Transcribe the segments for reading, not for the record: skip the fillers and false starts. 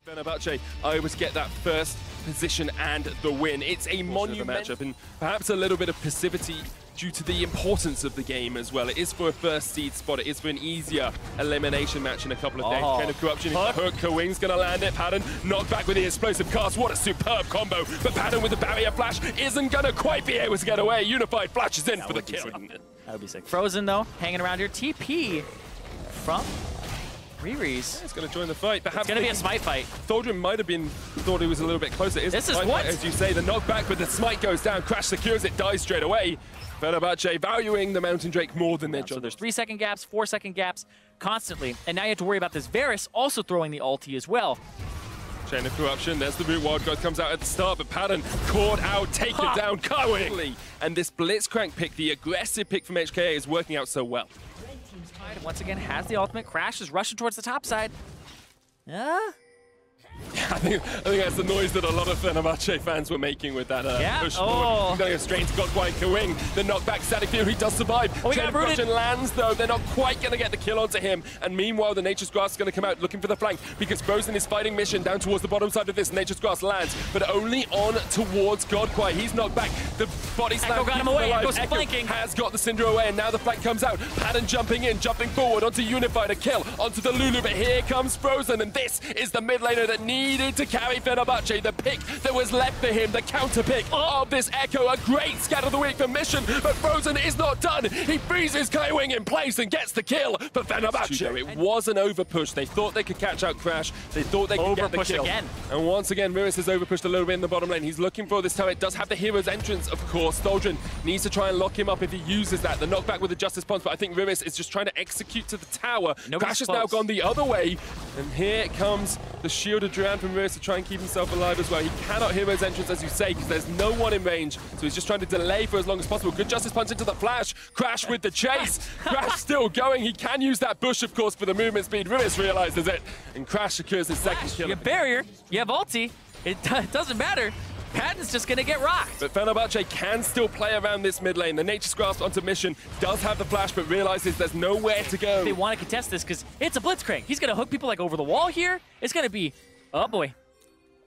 Fenerbahce are able to get that first position and the win. It's a monumental matchup and perhaps a little bit of passivity due to the importance of the game as well. It is for a first seed spot. It is for an easier elimination match in a couple of days. Kind of corruption. Hook. Kawing's going to land it. Pattern knocked back with the explosive cast. What a superb combo. But Pattern with the barrier flash isn't going to quite be able to get away. Unified flashes in for the kill. That would be sick. Frozen though, hanging around here. TP from Riri's. It's going to join the fight. Perhaps it's going to be a smite fight. Tholdrin might have thought he was a little bit closer. This is what? As you say, the knockback, but the smite goes down. Crash secures it, dies straight away. Fenerbahce valuing the Mountain Drake more than their job. So there's 3-second gaps, 4-second gaps constantly. And now you have to worry about this Varus also throwing the ulti as well. Chain of corruption. There's the root. Wild God comes out at the start, but Pattern caught out, taken down, going. And this Blitzcrank pick, the aggressive pick from HKA, is working out so well. Team's tied once again, has the ultimate. Crash is rushing towards the top side. Yeah. I think that's the noise that a lot of Fenerbahce fans were making with that push forward. He's going to go straight into Godquai Kawing. The knockback, Static Field, he does survive. Chain of Corruption lands, though. They're not quite going to get the kill onto him. And meanwhile, the Nature's Grass is going to come out looking for the flank because Frozen is fighting Mission down towards the bottom side of this. Nature's Grass lands, but only on towards Godquai. He's knocked back. The body slam got him away. Echo's flanking. Has got the Cinder away, and now the flank comes out. Pattern jumping in, jumping forward onto Unified, a kill onto the Lulu, but here comes Frozen, and this is the mid laner that needed to carry Fenerbahce, the pick that was left for him, the counter pick of this Echo. A great scatter of the week for Mission, but Frozen is not done. He freezes Kaiwing in place and gets the kill for Fenerbahce. It was an overpush. They thought they could catch out Crash. They thought they could get the kill. Again. And once again, Virus has overpushed a little bit in the bottom lane. He's looking for this turret. Does have the hero's entrance, of course. Tholdrin needs to try and lock him up if he uses that. The knockback with the Justice Punch, but I think Virus is just trying to execute to the tower. Crash has now gone the other way, and here comes the shielded Duran from Virus to try and keep himself alive as well. He cannot hero's entrance, as you say, because there's no one in range, so he's just trying to delay for as long as possible. Good Justice Punch into the flash. Crash with the chase. Crash still going. He can use that bush, of course, for the movement speed. Rivis realizes it, and Crash secures his second kill. You have barrier, you have ulti. It doesn't matter. Patton's just gonna get rocked. But Fenerbahce can still play around this mid lane. The Nature's Grasp onto Mission does have the flash, but realizes there's nowhere to go. They want to contest this because it's a Blitzcrank. He's gonna hook people like over the wall here. It's gonna be, oh boy.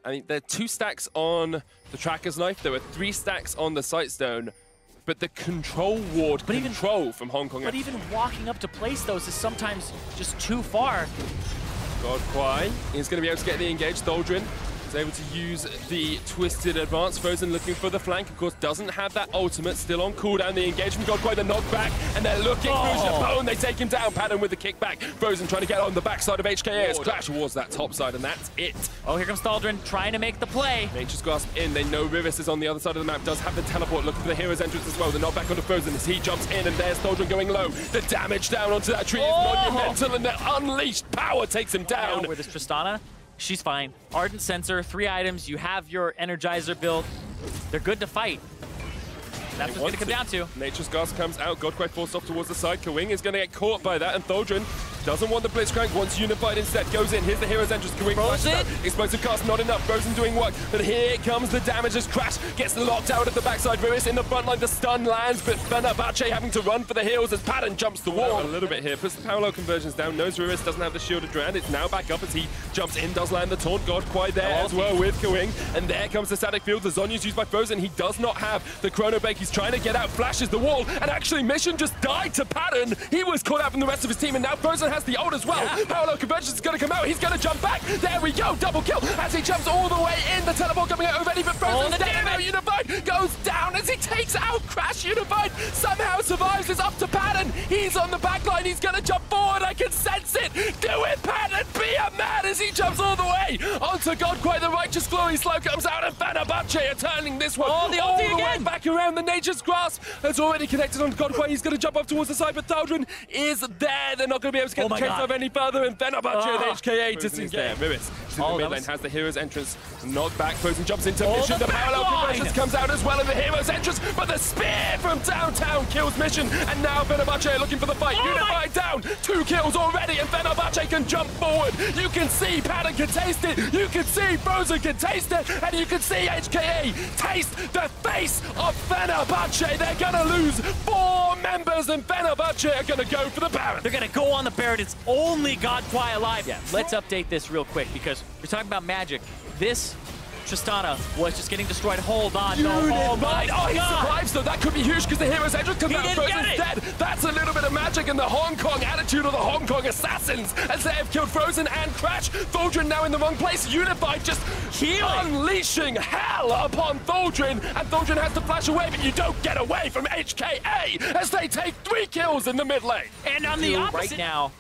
I mean, there are 2 stacks on the Tracker's Knife. There were 3 stacks on the Sight Stone. But the control ward from Hong Kong. But even walking up to place those is sometimes just too far. Godquai is going to be able to get the engage. Tholdrin is able to use the Twisted Advance. Frozen looking for the flank. Of course, doesn't have that ultimate. Still on cooldown. The engage from Godquai, the knockback. And they're looking through Japone. They take him down. Pattern with the kickback. Frozen trying to get on the backside of HKA. It's Crash towards that top side, and that's it. Oh, here comes Tholdrin trying to make the play. Nature's Grasp in. They know Rivis is on the other side of the map. Does have the teleport. Looking for the hero's entrance as well. The knockback onto Frozen as he jumps in, and there's Tholdrin going low. The damage down onto that tree is monumental, and the unleashed power takes him down. Where this Tristana, she's fine. Ardent Sensor, 3 items. You have your Energizer build. They're good to fight. That's what's going to come down to. Nature's Grasp comes out. Godquai forced off towards the side. Kawing is going to get caught by that, and Tholdrin doesn't want the Blitzcrank, wants Unified instead. Goes in. Here's the hero's entrance. Kawing flashes out. Explosive cast, not enough. Frozen doing work. But here comes the damage as Crash gets locked out at the backside. Virus in the front line. The stun lands, but Fenerbahce having to run for the heals as Pattern jumps the wall. A little bit here. Puts the parallel conversions down. Knows Virus doesn't have the shielded Duran. It's now back up as he jumps in. Does land the taunt. Godquai there as well with Kawing. And there comes the Static Field. The Zonya's used by Frozen. He does not have the Chrono Bake. He's trying to get out. Flashes the wall. And actually, Mission just died to Pattern. He was caught out from the rest of his team. And now Frozen has the ult as well. Parallel conversion is going to come out. He's going to jump back. There we go. Double kill as he jumps all the way in. The teleport coming out already, but Frozen's dead. Now Unified goes down as he takes out Crash. Unified somehow survives. It's up to Pattern. He's on the back line. He's going to jump forward. I can sense it. Do it, Pattern. Be a man as he jumps all the way onto Godquai. The Righteous Glory Slow comes out, and Fenerbahce are turning this one all the way back around. The Nature's Grasp has already connected on Godquai. He's going to jump up towards the side, but Tholdrin is there. They're not going to be able to get the chase off any further, and Fenerbahce and HKA disengage. Rivis in the mid lane has the hero's entrance. Knocked back. Frozen jumps into Mission. The parallel conversions comes out as well in the hero's entrance, but the spear from downtown kills Mission, and now Fenerbahce are looking for the fight. Unified down. 2 kills already, and Fenerbahce can jump forward You can see Patton can taste it. You can see Frozen can taste it. And you can see HKA taste the face of Fenerbahce. They're going to lose 4 members, and Fenerbahce are going to go for the Baron. They're going to go on the Baron. It's only God Kwai alive. Yeah, let's update this real quick because we're talking about Magic. This Tristana was just getting destroyed. Hold on. No. Oh my God. He survives though. That could be huge because the hero's entrance comes out. Frozen's dead. That's a little bit of magic in the Hong Kong attitude of the Hong Kong assassins as they have killed Frozen and Crash. Thaldrin now in the wrong place. Unified just unleashing hell upon Thaldrin, and Thaldrin has to flash away, but you don't get away from HKA as they take 3 kills in the mid lane. And on the opposite right now,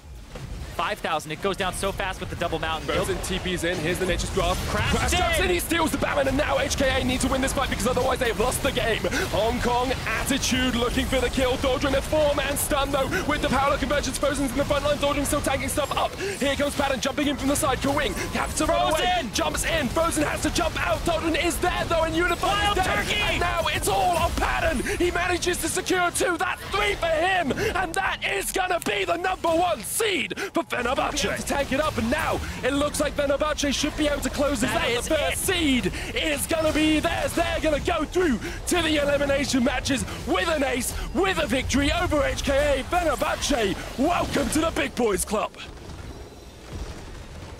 5,000. It goes down so fast with the double mountain. Frozen TP's in. Here's the Nature's Graph. Crash jumps in. He steals the Baron, and now HKA need to win this fight because otherwise they've lost the game. Hong Kong attitude looking for the kill. Thaldrin a 4-man stun though with the power convergence. Frozen's in the front line. Thaldrin still tanking stuff up. Here comes Patton jumping in from the side. Kawing has to run away. Jumps in. Frozen has to jump out. Thaldrin is there though, and Unified is dead. Turkey. And now it's all on Patton. He manages to secure 2. That's 3 for him, and that is gonna be the #1 seed for Fenerbahce. To tank it up, and now it looks like Fenerbahce should be able to close this out. The first seed is going to be theirs. They're going to go through to the elimination matches with an ace, with a victory over HKA. Fenerbahce, welcome to the Big Boys Club.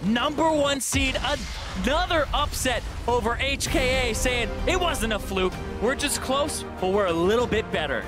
#1 seed, another upset over HKA, saying it wasn't a fluke. We're just close, but we're a little bit better.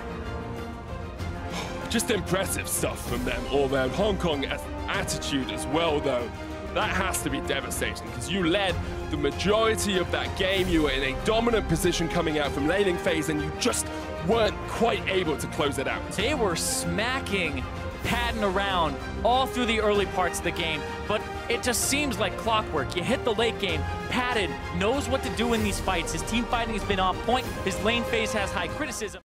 Just impressive stuff from them all around. Hong Kong attitude as well, though. That has to be devastating because you led the majority of that game. You were in a dominant position coming out from laning phase, and you just weren't quite able to close it out. They were smacking Patton around all through the early parts of the game, but it just seems like clockwork. You hit the late game, Patton knows what to do in these fights. His team fighting has been on point. His lane phase has high criticism.